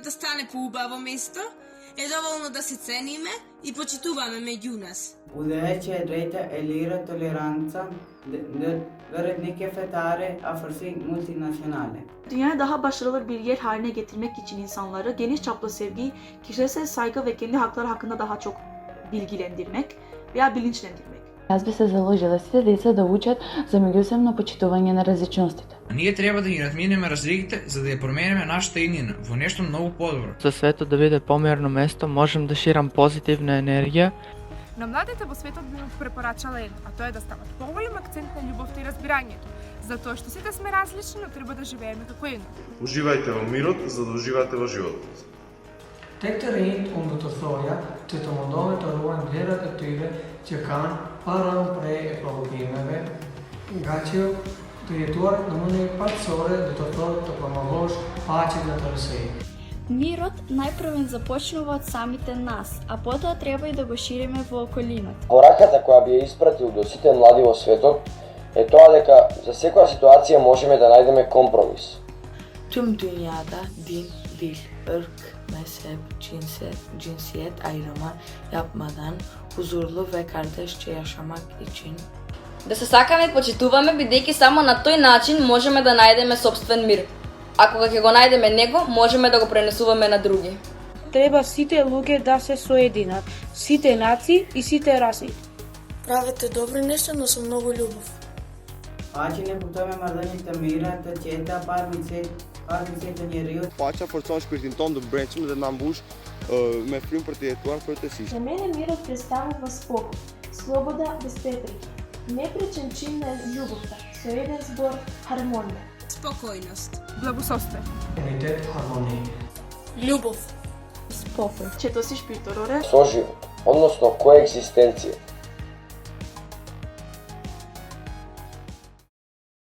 да стане поубаво место, е доволно да се цениме и почитуваме меѓу нас. Udece rete elira toleranza verednike fetare afırsi multinasyonale. Dünyayı daha başarılı bir yer haline getirmek için insanları geniş çaplı sevgi, kişisel saygı ve kendi hakları hakkında daha çok bilgilendirmek veya bilinçlendirmek. Аз би се заложила сите деца да учат за меѓусебно почитување на различностите. Ние треба да ги разминеме разликите за да ја промениме нашата иднина во нешто многу подобро. За светот да биде помирно место, можем да ширам позитивна енергија. На младите во светот би му препорачала едно, а тоа е да стават поголем акцент на љубовта и разбирањето, затоа што сите сме различни, но треба да живееме како едно. Уживајте во мирот, за да уживате во животот. Tekte rent om te sorgen til de måneder til roen dere betyder kan param pre eplogimeve. Gaccio diretor namune patsore de totor to помогош паче да търси. Мирот најпрвен започнува од самите нас, а потоа треба и да го шириме во околината. Пораката која би ја испратил до сите млади во светот е тоа дека за секоја ситуација можеме да најдеме компромис. Tüm dünyada din, dil, ırk, mezhep, cinsiyet ayrımı yapmadan huzurlu ve kardeşçe yaşamak için да се сакаме и почитуваме, бидејќи само на тој начин можеме да најдеме сопствен мир. А кога ќе го најдеме него, можеме да го пренесуваме на други. Треба сите луѓе да се соединат, сите нации и сите раси. Правете добри нешта, но со многу љубов. Pagine putem mardanite mira te ceta parmisete njeriut. Pacea persoanelor cu din до бренчим да нам буш ме фрим проти тоа кој си. За мене мирот представува спокој, слобода без препреки, непреченчинна љубовта, со еден збор хармонија. Спокојност. Благосостоје. Unitet, harmonija. Љубов. Spokoj. Če to si špitorore? Соживот, односно коегзистенција.